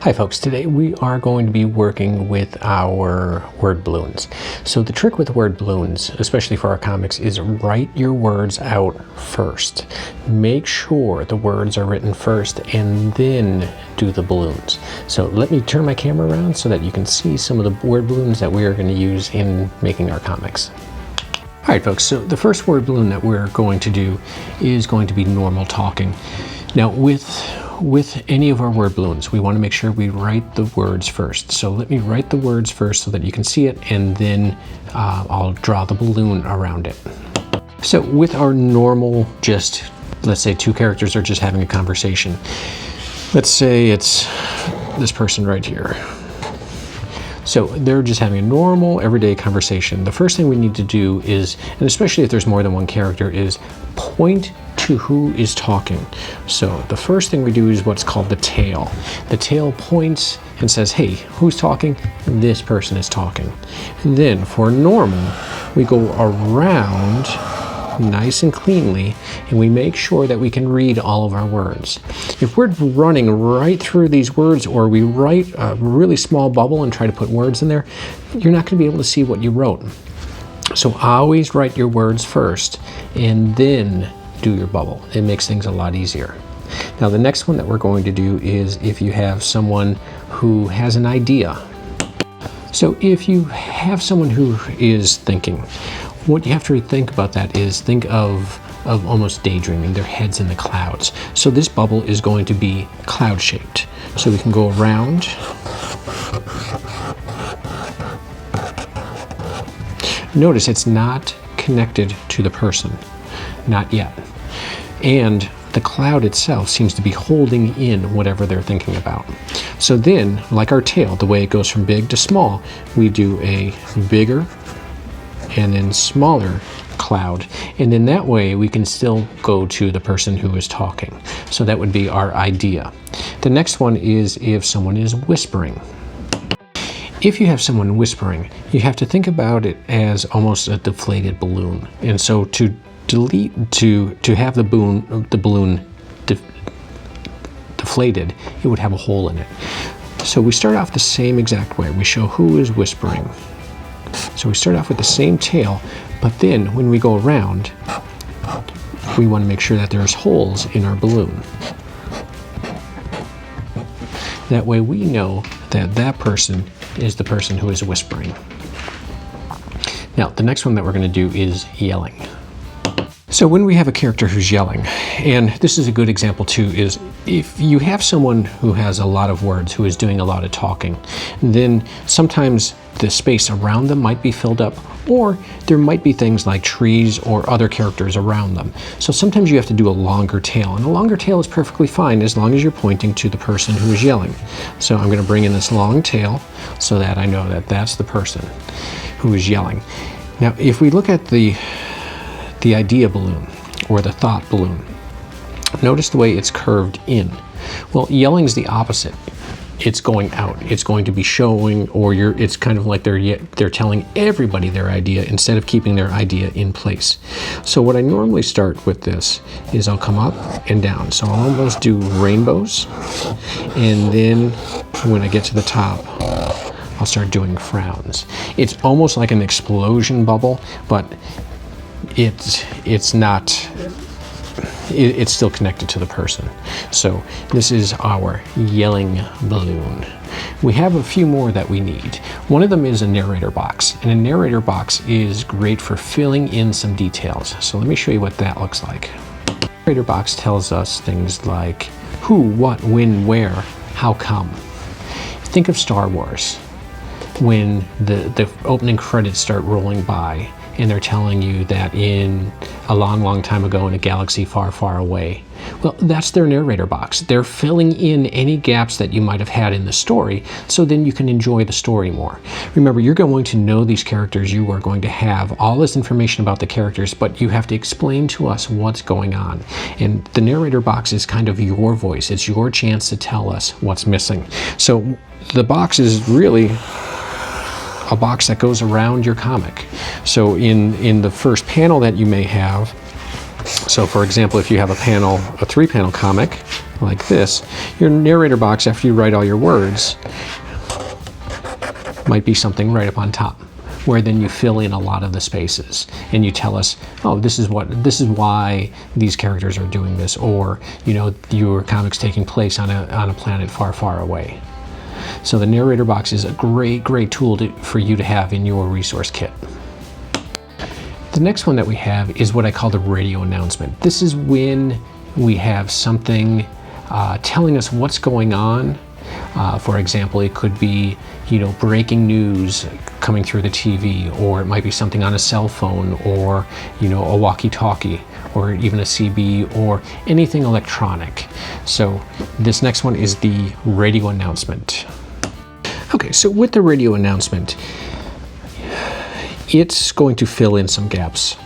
Hi folks, today we are going to be working with our word balloons. So the trick with word balloons, especially for our comics, is write your words out first. Make sure the words are written first and then do the balloons. So let me turn my camera around so that you can see some of the word balloons that we are going to use in making our comics. All right folks, so the first word balloon that we're going to do is going to be normal talking. Now with any of our word balloons, we want to make sure we write the words first. So let me write the words first so that you can see it, and then I'll draw the balloon around it. So with our normal, just let's say two characters are just having a conversation. Let's say it's this person right here. So they're just having a normal everyday conversation. The first thing we need to do is, and especially if there's more than one character, is point to who is talking. So the first thing we do is what's called the tail. The tail points and says, hey, who's talking? This person is talking. And then for normal, we go around nice and cleanly, and we make sure that we can read all of our words. If we're running right through these words, or we write a really small bubble and try to put words in there, you're not going to be able to see what you wrote. So always write your words first and then do your bubble. It makes things a lot easier. Now the next one that we're going to do is if you have someone who has an idea. So if you have someone who is thinking, what you have to think about that is think of almost daydreaming, their heads in the clouds. So this bubble is going to be cloud shaped. So we can go around. Notice it's not connected to the person, not yet. And the cloud itself seems to be holding in whatever they're thinking about. So then, like our tail, the way it goes from big to small, we do a bigger and then smaller cloud. And then that way we can still go to the person who is talking. So that would be our idea. The next one is if someone is whispering. If you have someone whispering, you have to think about it as almost a deflated balloon. And so to have the balloon deflated, it would have a hole in it. So we start off the same exact way. We show who is whispering. So we start off with the same tail, but then when we go around, we want to make sure that there's holes in our balloon. That way we know that that person is the person who is whispering. Now, the next one that we're going to do is yelling. So when we have a character who's yelling, and this is a good example too, is if you have someone who has a lot of words, who is doing a lot of talking, then sometimes the space around them might be filled up, or there might be things like trees or other characters around them. So sometimes you have to do a longer tail, and a longer tail is perfectly fine as long as you're pointing to the person who is yelling. So I'm going to bring in this long tail so that I know that that's the person who is yelling. Now, if we look at the idea balloon or the thought balloon, notice the way it's curved in. Well, yelling is the opposite. It's going out. It's going to be showing, or it's kind of like they're telling everybody their idea instead of keeping their idea in place. So what I normally start with this is I'll come up and down. So I'll almost do rainbows, and then when I get to the top, I'll start doing frowns. It's almost like an explosion bubble, but it's not. It's still connected to the person. So this is our yelling balloon. We have a few more that we need. One of them is a narrator box, and a narrator box is great for filling in some details. So let me show you what that looks like. The narrator box tells us things like who, what, when, where, how come. Think of Star Wars. When the opening credits start rolling by, and they're telling you that in a long, long time ago in a galaxy far, far away. Well, that's their narrator box. They're filling in any gaps that you might have had in the story, so then you can enjoy the story more. Remember, you're going to know these characters. You are going to have all this information about the characters, but you have to explain to us what's going on. And the narrator box is kind of your voice. It's your chance to tell us what's missing. So the box is really a box that goes around your comic. So in the first panel that you may have, So for example, if you have a 3-panel comic like this, your narrator box, after you write all your words, might be something right up on top, where then you fill in a lot of the spaces and you tell us, oh, this is why these characters are doing this, or your comic's taking place on a planet far, far away. So the narrator box is a great tool for you to have in your resource kit. The next one that we have is what I call the radio announcement. This is when we have something telling us what's going on. For example, it could be breaking news coming through the TV, or it might be something on a cell phone, or a walkie-talkie, or even a CB, or anything electronic. So this next one is the radio announcement. Okay, so with the radio announcement, it's going to fill in some gaps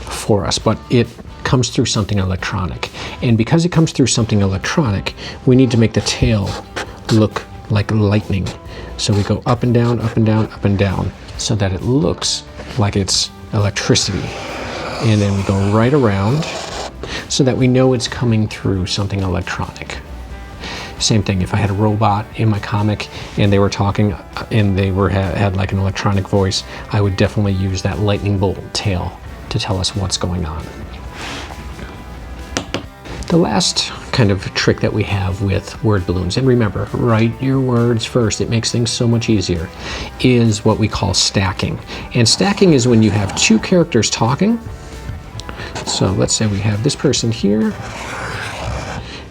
for us, but it comes through something electronic. And because it comes through something electronic, we need to make the tail look like lightning. So we go up and down, up and down, up and down, so that it looks like it's electricity. And then we go right around so that we know it's coming through something electronic. Same thing, if I had a robot in my comic and they were talking and they had like an electronic voice, I would definitely use that lightning bolt tail to tell us what's going on. The last kind of trick that we have with word balloons, and remember, write your words first, it makes things so much easier, is what we call stacking. And stacking is when you have two characters talking. So let's say we have this person here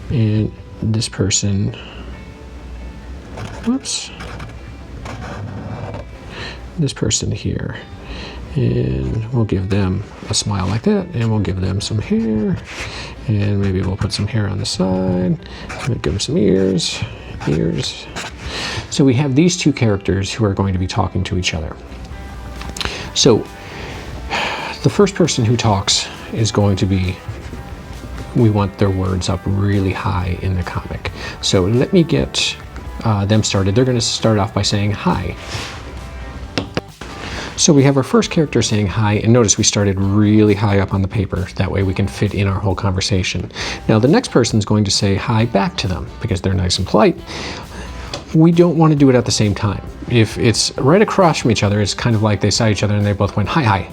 and this person, this person here, and we'll give them a smile like that, and we'll give them some hair, and maybe we'll put some hair on the side, we'll give them some ears. So we have these two characters who are going to be talking to each other. So the first person who talks is going to be, we want their words up really high in the comic. So let me get them started. They're going to start off by saying hi. So we have our first character saying hi, and notice we started really high up on the paper. That way we can fit in our whole conversation. Now the next person's going to say hi back to them because they're nice and polite. We don't want to do it at the same time. If it's right across from each other, it's kind of like they saw each other and they both went hi, hi.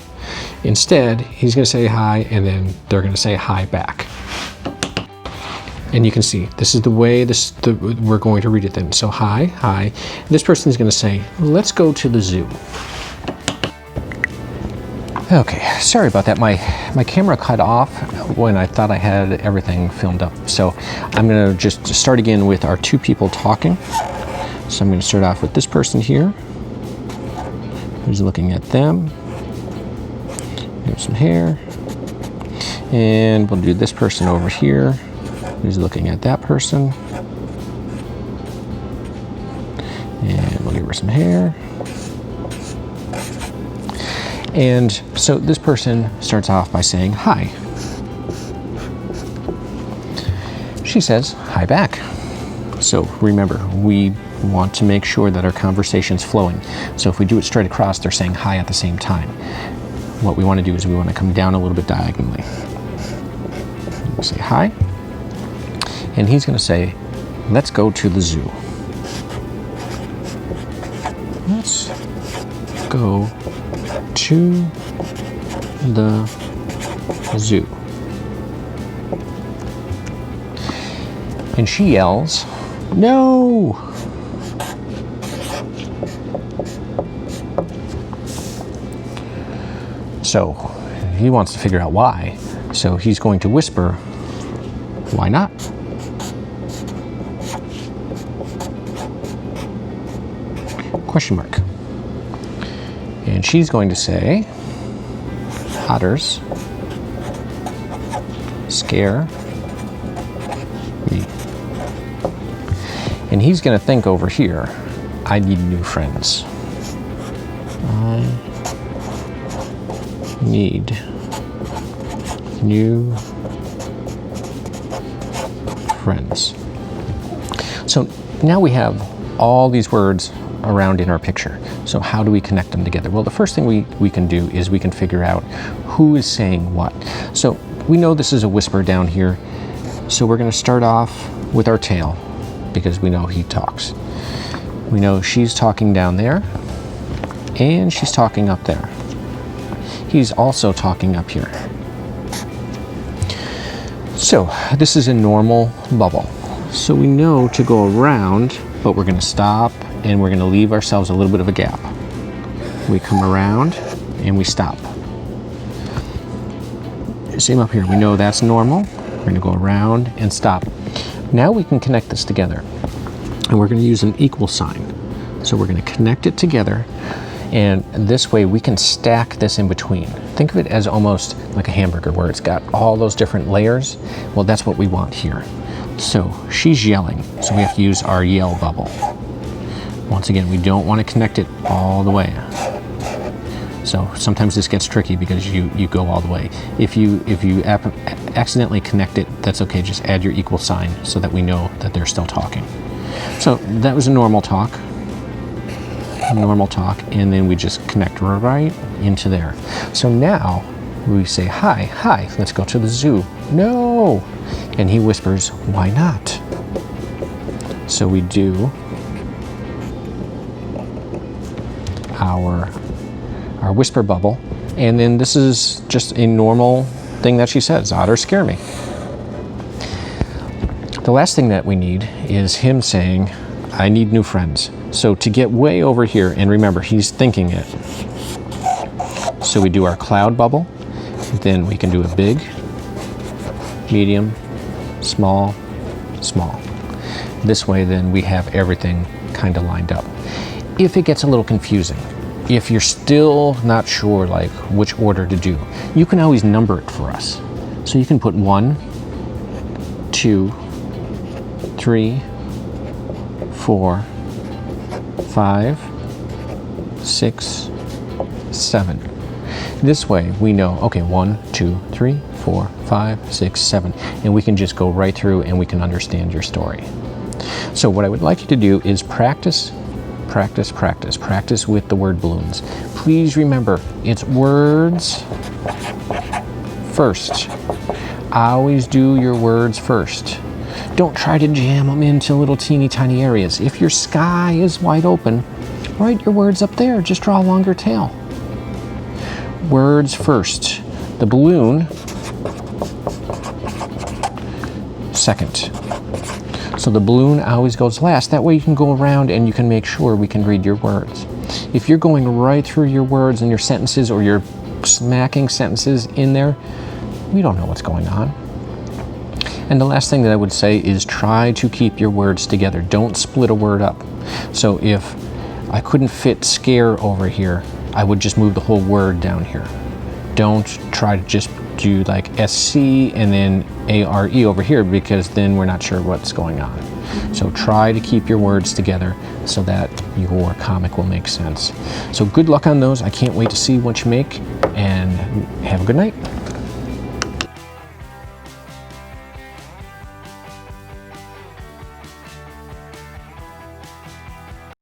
Instead, he's going to say hi, and then they're going to say hi back. And you can see, this is the way we're going to read it then. So hi, hi. This person is going to say, let's go to the zoo. Okay, sorry about that. My camera cut off when I thought I had everything filmed up. So I'm going to just start again with our two people talking. So I'm going to start off with this person here, who's looking at them. Give some hair. And we'll do this person over here, who's looking at that person. And we'll give her some hair. And so this person starts off by saying hi. She says hi back. So remember, we want to make sure that our conversation's flowing. So if we do it straight across, they're saying hi at the same time. What we want to do is we want to come down a little bit diagonally. We'll say hi. And he's going to say, let's go to the zoo. Let's go to the zoo. And she yells, no! So he wants to figure out why. So he's going to whisper, why not? Question mark. And she's going to say, otters scare me. And he's going to think over here, I need new friends. I need new friends. So now we have all these words around in our picture. So how do we connect them together? Well, the first thing we can do is we can figure out who is saying what. So we know this is a whisper down here, so we're going to start off with our tail because we know he talks. We know she's talking down there and she's talking up there. He's also talking up here. So this is a normal bubble. So we know to go around, but we're going to stop and we're going to leave ourselves a little bit of a gap. We come around and we stop. Same up here. We know that's normal. We're going to go around and stop. Now we can connect this together. And we're going to use an equal sign. So we're going to connect it together. And this way we can stack this in between. Think of it as almost like a hamburger where it's got all those different layers. Well, that's what we want here. So she's yelling. So we have to use our yell bubble. Once again, we don't want to connect it all the way. So sometimes this gets tricky because you go all the way. If you accidentally connect it, that's okay. Just add your equal sign so that we know that they're still talking. So that was a normal talk, and then we just connect right into there. So now we say, hi, let's go to the zoo. No! And he whispers, why not? So we do our whisper bubble, and then this is just a normal thing that she says, otters scare me. The last thing that we need is him saying, I need new friends. So to get way over here, and remember, he's thinking it. So we do our cloud bubble, then we can do a big, medium, small, small. This way then we have everything kind of lined up. If it gets a little confusing, if you're still not sure like which order to do, you can always number it for us. So you can put 1, 2, 3, 4, 5, 6, 7. This way we know, okay, 1, 2, 3, 4, 5, 6, 7, and we can just go right through and we can understand your story. So what I would like you to do is practice with the word balloons. Please remember, it's words first. Always do your words first. Don't try to jam them into little teeny tiny areas. If your sky is wide open, write your words up there. Just draw a longer tail. Words first. The balloon second. So the balloon always goes last. That way you can go around and you can make sure we can read your words. If you're going right through your words and your sentences, or you're smacking sentences in there, we don't know what's going on. And the last thing that I would say is try to keep your words together. Don't split a word up. So if I couldn't fit scare over here, I would just move the whole word down here. Don't try to just do like SC and then ARE over here, because then we're not sure what's going on. So try to keep your words together so that your comic will make sense. So good luck on those. I can't wait to see what you make, and have a good night.